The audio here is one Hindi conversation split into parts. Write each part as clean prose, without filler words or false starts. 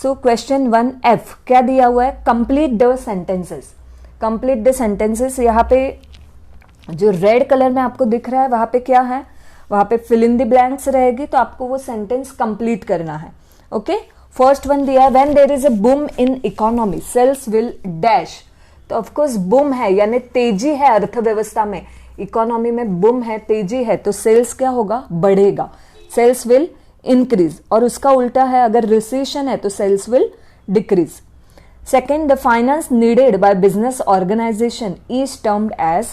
सो क्वेश्चन 1F क्या दिया हुआ है, complete the sentences. Complete the sentences, यहाँ पे जो रेड कलर में आपको दिख रहा है वहां पे क्या है, वहां पे फिल इन द ब्लैंक्स रहेगी, तो आपको वो सेंटेंस कंप्लीट करना है। ओके, फर्स्ट वन दिया है, when there is a boom in economy sales will dash. तो ऑफकोर्स बूम है यानी तेजी है अर्थव्यवस्था में, इकोनॉमी में बूम है, तेजी है, तो सेल्स क्या होगा, बढ़ेगा, सेल्स विल इंक्रीज। और उसका उल्टा है, अगर रिसेशन है तो sales will decrease. Second, the finance needed by business organisation is termed as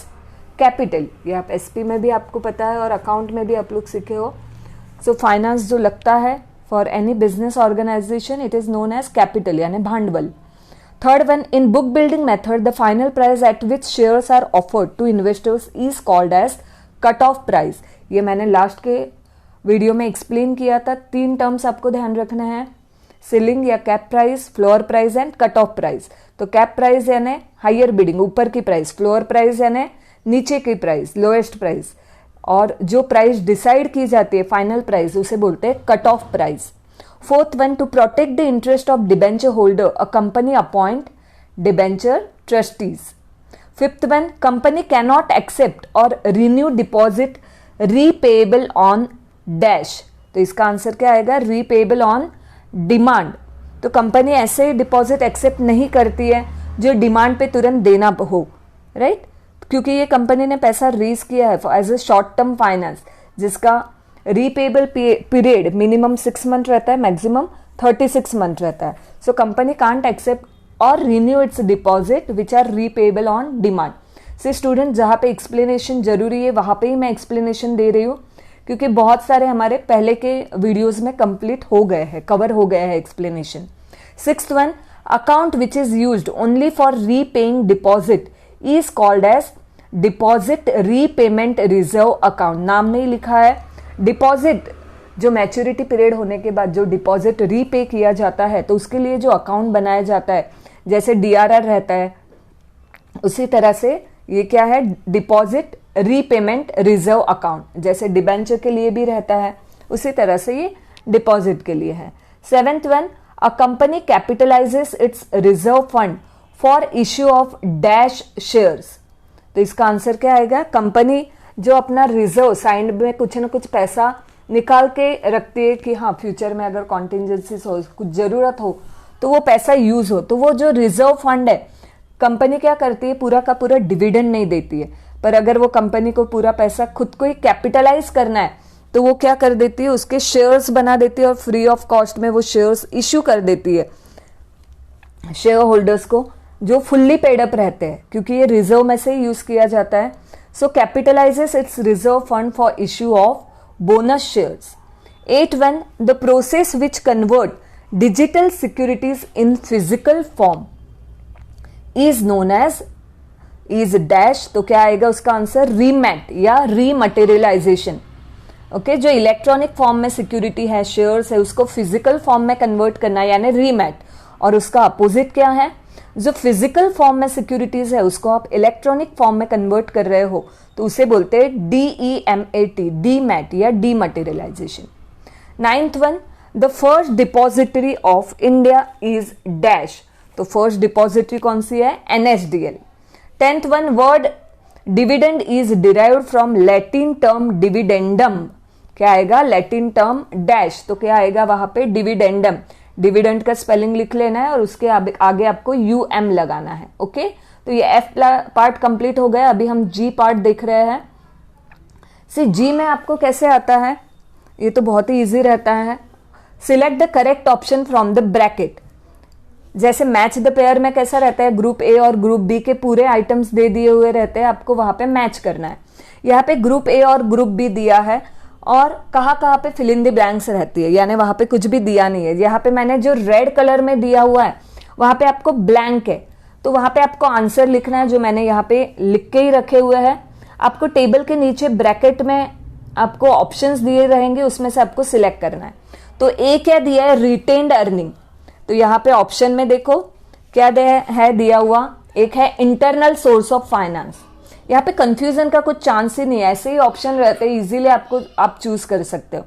capital. ये आप एसपी में भी आपको पता है और अकाउंट में भी आप लोग सीखे हो। सो फाइनेंस जो लगता है for any business organisation it is known as capital यानी भांडवल। Third one, in book building method the final price at which shares are offered to investors is called as cut off price. ये मैंने लास्ट के वीडियो में एक्सप्लेन किया था। 3 टर्म्स आपको ध्यान रखना है, सीलिंग या cap price, floor price and cut off price. तो कैप प्राइस यानी हायर बिडिंग, ऊपर की प्राइस, फ्लोर प्राइस यानी नीचे की प्राइस, लोएस्ट प्राइस, और जो प्राइस डिसाइड की जाती है फाइनल प्राइस उसे बोलते हैं cut off price. Fourth one, to protect the interest of debenture holder a company appoint debenture trustees. Fifth one, company cannot accept और renew deposit repayable on dash. तो इसका आंसर क्या आएगा, रीपेएबल ऑन डिमांड। तो कंपनी ऐसे डिपॉजिट एक्सेप्ट नहीं करती है जो डिमांड पे तुरंत देना हो, राइट, क्योंकि ये कंपनी ने पैसा रेज किया है as a short term finance, जिसका रीपेएबल पीरियड मिनिमम 6 मंथ रहता है, मैक्सिमम 36 मंथ रहता है। सो कंपनी कांट एक्सेप्ट और renew its deposit which are repayable on demand. Say student, जहाँ पे एक्सप्लेनेशन जरूरी है वहां पे ही मैं एक्सप्लेनेशन दे रही हूँ, क्योंकि बहुत सारे हमारे पहले के वीडियोस में कंप्लीट हो गए हैं, कवर हो गया है explanation. Sixth one, account which is used only for repaying deposit is called as deposit repayment reserve account. नाम में ही लिखा है, डिपॉजिट जो मैच्योरिटी पीरियड होने के बाद जो डिपॉजिट रीपे किया जाता है तो उसके लिए जो अकाउंट बनाया जाता है, जैसे डीआरआर रहता है, उसी तरह से ये क्या है, डिपॉजिट रीपेमेंट रिजर्व अकाउंट, जैसे डिबेंचर के लिए भी रहता है उसी तरह से ये डिपॉजिट के लिए है। Seventh one, a company capitalises its reserve fund for issue of dash shares. तो इसका आंसर क्या आएगा, कंपनी जो अपना रिजर्व साइड में कुछ ना कुछ पैसा निकाल के रखती है कि हाँ फ्यूचर में अगर कॉन्टिजेंसीज हो, कुछ जरूरत हो तो वो पैसा यूज हो, तो वो जो रिजर्व फंड है कंपनी क्या करती है, पूरा का पूरा डिविडेंड नहीं देती है, पर अगर वो कंपनी को पूरा पैसा खुद को ही कैपिटलाइज करना है तो वो क्या कर देती है, उसके शेयर्स बना देती है और फ्री ऑफ कॉस्ट में वो शेयर्स इश्यू कर देती है शेयर होल्डर्स को, जो फुल्ली पेड अप रहते हैं, क्योंकि ये रिजर्व में से ही यूज किया जाता है। So capitalises its reserve fund for issue of bonus shares. 8.1, the process which convert digital securities in physical form is known as is dash. तो क्या आएगा उसका आंसर, रीमैट या रीमटेरियलाइजेशन। ओके, जो इलेक्ट्रॉनिक फॉर्म में सिक्योरिटी है, शेयर्स है, उसको फिजिकल फॉर्म में कन्वर्ट करना यानी रीमैट, और उसका अपोजिट क्या है, जो फिजिकल फॉर्म में सिक्योरिटीज है उसको आप इलेक्ट्रॉनिक फॉर्म में कन्वर्ट कर रहे हो तो उसे बोलते हैं DEMAT, डीमैट या dematerialisation. 9th one, the first depository of India is dash. तो फर्स्ट डिपॉजिटरी कौन सी है, NSDL। 10th one, word dividend is derived from Latin term dividendum. क्या आएगा, लैटिन टर्म डैश, तो क्या आएगा वहां पे, डिविडेंडम। डिविडेंड का स्पेलिंग लिख लेना है और उसके आगे आपको UM लगाना है। ओके, तो ये F पार्ट कंप्लीट हो गया, अभी हम G पार्ट देख रहे हैं। G में आपको कैसे आता है, ये तो बहुत ही इजी रहता है, select the correct option from the bracket. जैसे मैच द पेयर में कैसा रहता है, ग्रुप A और ग्रुप B के पूरे आइटम्स दे दिए हुए रहते हैं, आपको वहां पे मैच करना है। यहाँ पे ग्रुप A और ग्रुप B दिया है और कहाँ पे फिल इन द ब्लैंक्स रहती है, यानी वहां पे कुछ भी दिया नहीं है। यहाँ पे मैंने जो रेड कलर में दिया हुआ है वहां पे आपको ब्लैंक है, तो वहां पे आपको आंसर लिखना है, जो मैंने यहाँ पे लिख के ही रखे हुए हैं। आपको टेबल के नीचे ब्रैकेट में आपको ऑप्शंस दिए रहेंगे, उसमें से आपको सिलेक्ट करना है। तो ए क्या दिया है, रिटेन्ड अर्निंग। तो यहाँ पे ऑप्शन में देखो क्या है दिया हुआ, एक है इंटरनल सोर्स ऑफ फाइनेंस। यहाँ पे कंफ्यूजन का कुछ चांस ही नहीं है, ऐसे ही ऑप्शन रहते हैं, इजीली आप चूज कर सकते हो।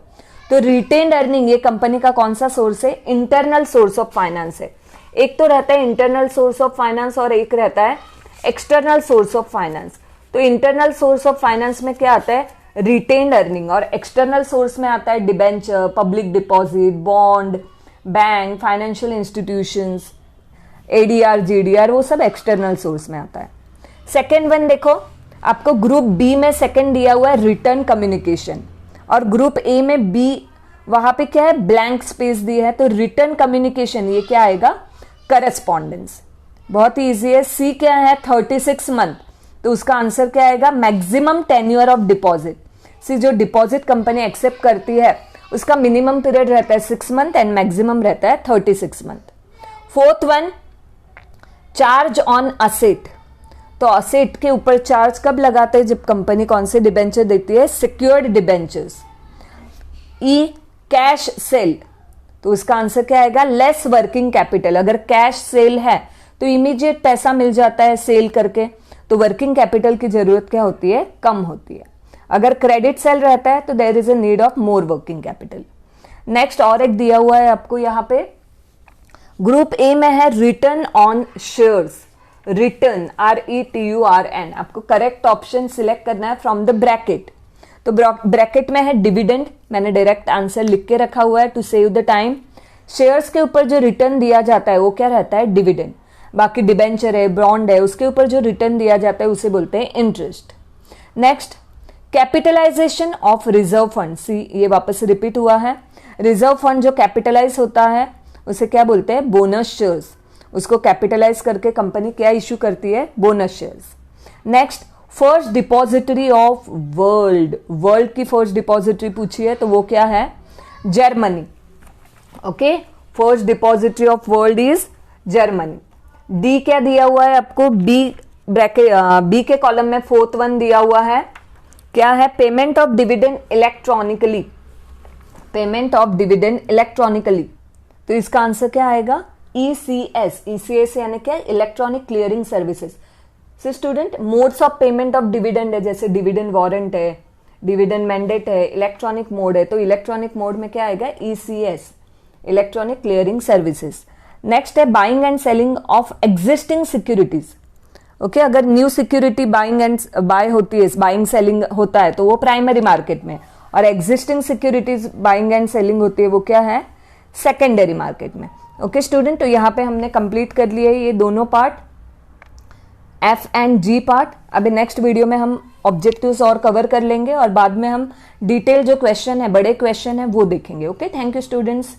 तो रिटेन्ड अर्निंग ये कंपनी का कौन सा सोर्स है? इंटरनल सोर्स ऑफ फाइनेंस है। एक तो रहता है इंटरनल सोर्स ऑफ फाइनेंस और एक रहता है एक्सटर्नल सोर्स ऑफ फाइनेंस। तो इंटरनल सोर्स ऑफ फाइनेंस में क्या आता है? रिटेन्ड अर्निंग, और एक्सटर्नल सोर्स में आता है debenture, public deposit, bond, bank, financial institutions, ADR, GDR, वो सब एक्सटर्नल सोर्स में आता है। सेकेंड वन देखो, आपको ग्रुप बी में सेकेंड दिया हुआ है रिटर्न कम्युनिकेशन, और ग्रुप ए में बी वहां पे क्या है? ब्लैंक स्पेस दी है। तो रिटर्न कम्युनिकेशन ये क्या आएगा? करस्पॉन्डेंस। बहुत ही ईजी है। सी क्या है? 36 मंथ, तो उसका आंसर क्या आएगा? Maximum tenure of deposit. C जो डिपॉजिट कंपनी एक्सेप्ट करती है उसका मिनिमम पीरियड रहता है 6 मंथ एंड मैक्सिमम रहता है 36 month. Fourth one, charge on asset. तो असेट के ऊपर चार्ज कब लगाते हैं? जब कंपनी कौन से डिबेंचर देती है? Secured debentures. E, cash sale, तो उसका आंसर क्या आएगा? Less working capital. अगर कैश सेल है तो इमीडिएट पैसा मिल जाता है सेल करके, तो वर्किंग कैपिटल की जरूरत क्या होती है? कम होती है। अगर क्रेडिट सेल रहता है तो there is a need of more working capital. Next और एक दिया हुआ है आपको यहाँ पे, ग्रुप ए में है return on shares. Return, RETURN, आपको करेक्ट ऑप्शन सिलेक्ट करना है फ्रॉम द ब्रैकेट। तो ब्रैकेट में है डिविडेंड, मैंने डायरेक्ट आंसर लिख के रखा हुआ है to save the time. Shares के ऊपर जो रिटर्न दिया जाता है वो क्या रहता है? डिविडेंड। बाकी डिबेंचर है, बॉन्ड है, उसके ऊपर जो रिटर्न दिया जाता है उसे बोलते हैं interest. Next, capitalisation of reserve fund. C ये वापस रिपीट हुआ है। रिजर्व फंड जो कैपिटलाइज होता है उसे क्या बोलते हैं? Bonus shares. उसको कैपिटलाइज करके कंपनी क्या इश्यू करती है? Bonus shares. Next, first depository of world. World की फर्स्ट डिपॉजिटरी पूछी है तो वो क्या है? Germany. Okay, first depository of world is Germany. D क्या दिया हुआ है आपको? बी ब्रैकेट, बी के कॉलम में फोर्थ वन दिया हुआ है, क्या है? Payment of dividend electronically. Payment of dividend electronically, तो इसका आंसर क्या आएगा? ECS। ECS यानी क्या? Electronic clearing services. से student, modes of payment of dividend है, जैसे डिविडेंड वारंट है, डिविडेंड मैंडेट है, इलेक्ट्रॉनिक मोड है, तो इलेक्ट्रॉनिक मोड में क्या आएगा? ECS, electronic clearing services. Next है buying and selling of existing securities. Okay, अगर new security buying and buy होती है, बाइंग सेलिंग होता है तो वो प्राइमरी मार्केट में, और existing securities buying and selling होती है वो क्या है? सेकेंडरी मार्केट में। ओके स्टूडेंट, तो यहाँ पे हमने कंप्लीट कर लिए ये दोनों part, F and G part. अभी नेक्स्ट वीडियो में हम ऑब्जेक्टिव्स और कवर कर लेंगे और बाद में हम डिटेल जो क्वेश्चन है, बड़े क्वेश्चन है वो देखेंगे। Okay, thank you students.